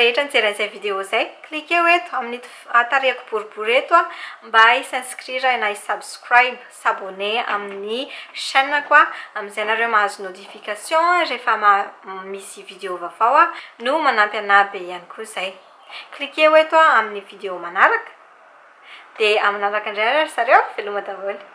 Rehetra nijeran'izay vidéo zay clique eo eto amin'ny tarehiko boribory eto mba s'inscrire na subscribe s'abonner amin'ny chaîne-ko amizay nareo mahazo notification rehefa misy vidéo vaovao no manampy ana be ihany koa zay. Clique eo eto amin'ny vidéo manaraka de aminaraka indray ry zareo veloma daholo.